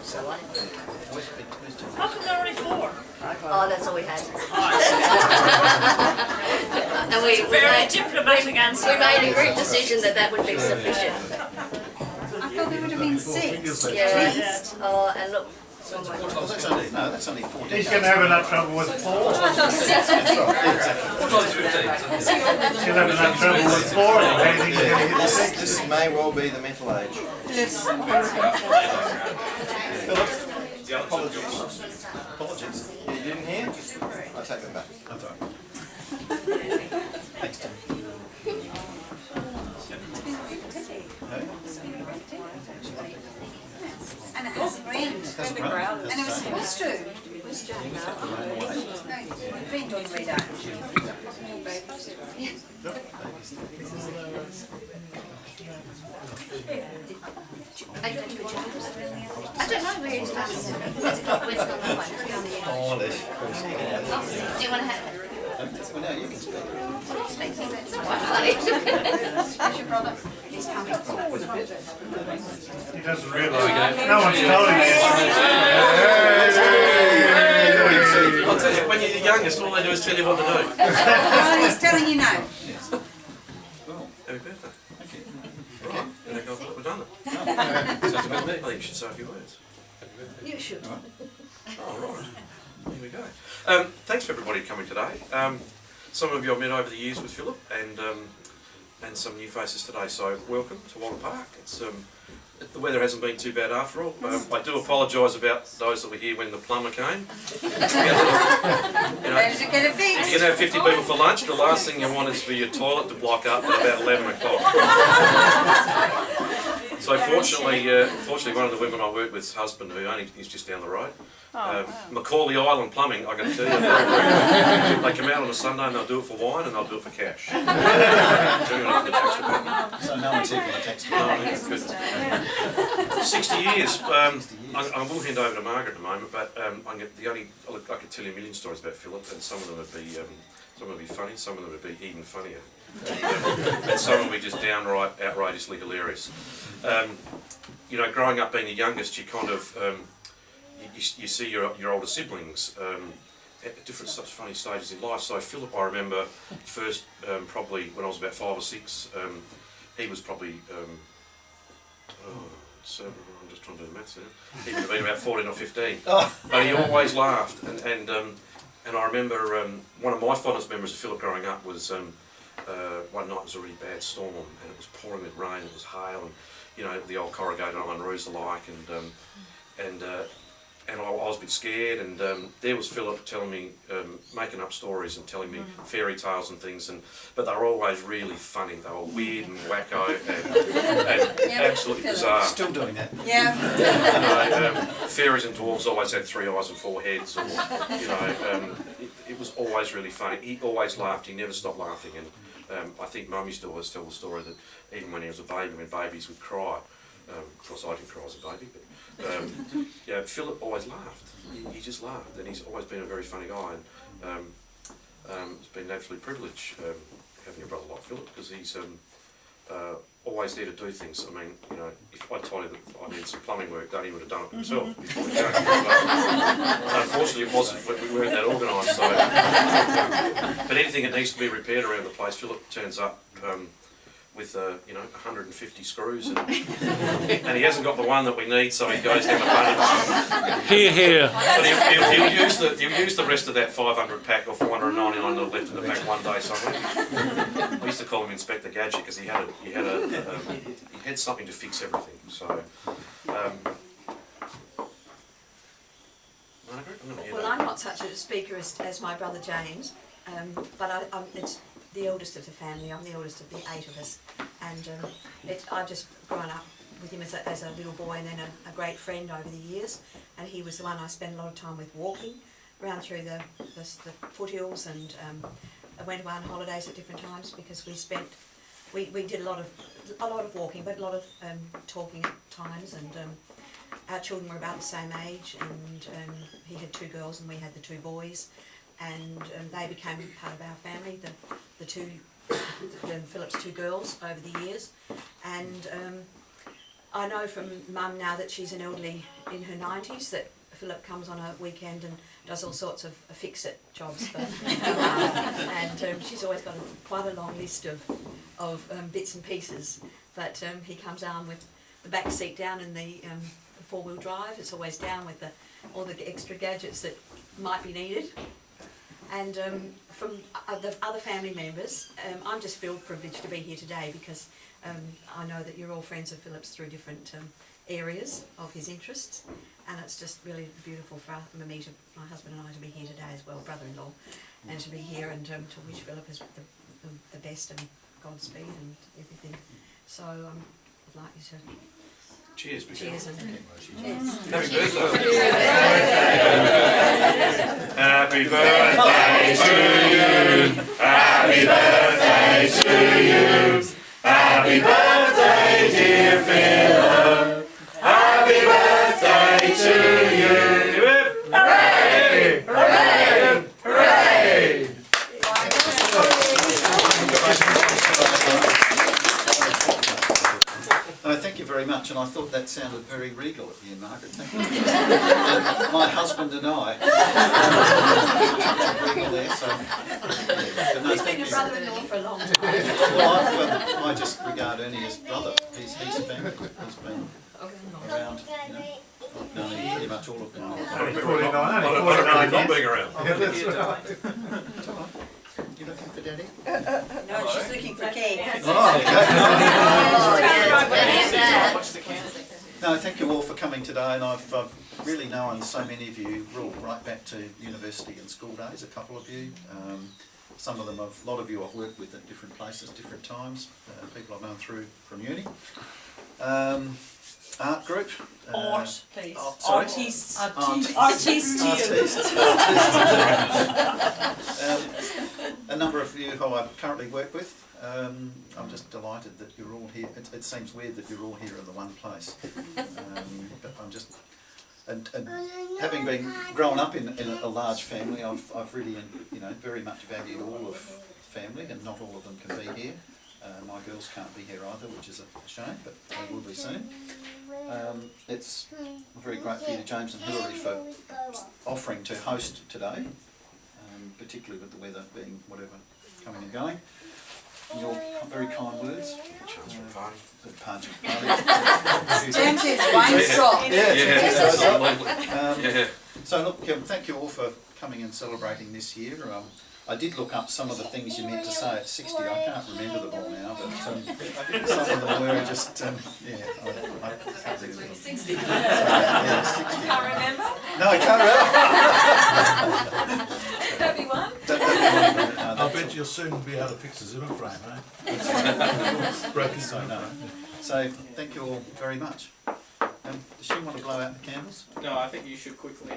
So I. How come there are only 4? Oh, that's all we had. And Very diplomatic answer. we made a group decision that would be sufficient. I thought there would have been 6. Yeah. Oh, and look. That's only 4 He's going to have enough trouble with 4. I thought 6 was He's going to have enough trouble with 4. And he's going to get 6. This may well be the mental age. Philip, apologies. Apologies. You didn't hear? I take them back. Thanks, Tim. And it hasn't rained. And it was supposed to. It was Jane. It rained on the way down. I don't know where he's starting. Where's it gone? Oh, Do you want to have it? well, now you can speak. I'm not speaking. It's quite funny. Where's your brother? He's coming. He doesn't realise. No one's told him yet. I'll tell you, when you're the youngest, all they do is tell you what to do. Oh, he's telling you now. Happy birthday. Thank you. Right, and I go, we've done it. I think you should say a few words. You should. Oh, right. Here we go. Thanks for everybody coming today. Some of you I've met over the years with Philip, and some new faces today. So welcome to Walla Park. It's the weather hasn't been too bad after all. I do apologise about those that were here when the plumber came. Where did you get it fixed? You can have 50 people for lunch. The last thing you want is for your toilet to block up at about 11 o'clock. So fortunately, one of the women I work with's husband, who only is just down the road, Macaulay Island Plumbing, I got to tell you, they come out on a Sunday and they'll do it for wine and they'll do it for cash. So no one's here for the text. 60 years. I will hand over to Margaret in a moment, but I could tell you a million stories about Philip, and some of them would be funny, some of them would be even funnier, and some would be just downright outrageously hilarious. You know, growing up being the youngest, you kind of you see your older siblings at different such funny stages in life. So Philip, I remember first probably when I was about 5 or 6. He was probably so I'm just trying to do the maths now. He would have been about 14 or 15. But he always laughed, and I remember one of my fondest memories of Philip growing up was one night it was a really bad storm and it was pouring with rain, it was hail, and you know the old corrugated iron roofs alike, and I was a bit scared, and there was Philip telling me, making up stories and telling me fairy tales and things, but they were always really funny. They were weird and wacko and absolutely bizarre. Still doing that. Yeah. You know, fairies and dwarves always had 3 eyes and 4 heads. Or, you know, it was always really funny. He always laughed. He never stopped laughing, and I think Mum used to always tell the story that even when he was a baby, when babies would cry. Of course, I didn't cry as a baby, but yeah, Philip always laughed. He just laughed, and he's always been a very funny guy. And it's been an absolute privilege having a brother like Philip, because he's always there to do things. I mean, you know, if I told him that I needed some plumbing work done, he would have done it himself before he came. Unfortunately, it wasn't. We weren't that organised. So, but anything that needs to be repaired around the place, Philip turns up. With 150 screws, and he hasn't got the one that we need, so he goes down a bunch. Here. But he'll use the rest of that 500 pack or 499 that left in the pack one day somewhere. We used to call him Inspector Gadget because he had something to fix everything. So, Margaret, well, I'm not such a speaker as my brother James, but it's the eldest of the family. I'm the eldest of the 8 of us, and I've just grown up with him as a little boy, and then a great friend over the years. And he was the one I spent a lot of time with, walking around through the foothills, and I went away on holidays at different times because we did a lot of walking, but a lot of talking at times, and our children were about the same age, and he had 2 girls and we had the 2 boys. And they became part of our family, Philip's 2 girls over the years, and I know from Mum now that she's an elderly in her 90s that Philip comes on a weekend and does all sorts of fix-it jobs for and she's always got quite a long list of bits and pieces. But he comes down with the back seat down in the four-wheel drive. It's always down with all the extra gadgets that might be needed. And from the other family members, I'm just feel privileged to be here today because I know that you're all friends of Philip's through different areas of his interests, and it's just really beautiful for me, my husband and I, to be here today as well, brother-in-law, and to be here and to wish Philip the best and Godspeed and everything. So I'd like you to Cheers, Big cheers and Happy birthday. Happy birthday to you. Happy birthday to you. Happy birthday, dear Philip. Happy birthday to you. Hooray! Hooray! Hooray! Thank you very much, and I thought that sounded very regal of you, Margaret. Thank you. And my husband and I. Regal there, so. No, he's thank been a you. brother-in-law for a long time. Well, I just regard Ernie as brother. He's family. He's been around, you know. I've known him pretty much all of them. Only 49, I only don't 49 not years. being around. Yeah, that's right. You looking for Daddy? No, she's looking for Ken. Oh, okay. Watch the camera. No, thank you all for coming today, and I've really known so many of you right back to university and school days, a couple of you. Some of them, a lot of you I've worked with at different places, different times, people I've known through from uni. Art group. Art, please. Sorry? Artists. Artists. A number of you who I currently work with. I'm just delighted that you're all here. It seems weird that you're all here in the one place. But I'm just, and having been grown up in a large family, I've really, very much valued all of family, and not all of them can be here. My girls can't be here either, which is a shame, but they will be soon. It's very grateful to James and Hilary for offering to host today, particularly with the weather being whatever, coming and going. Your very kind words. Chance for a party. Good party. James is wine straw. Yes. Yeah. So look, thank you all for coming and celebrating this year. I did look up some of the things you meant to say at 60. I can't remember them all now, but some of them were just, I can't think of them. 60. Yeah, 60. Can't remember? No, I can't remember. That'd be one. I bet you'll soon be able to fix the Zimmer frame, eh? Broken So, Zimmer no. frame. So thank you all very much. Does she want to blow out the candles? No, I think you should quickly.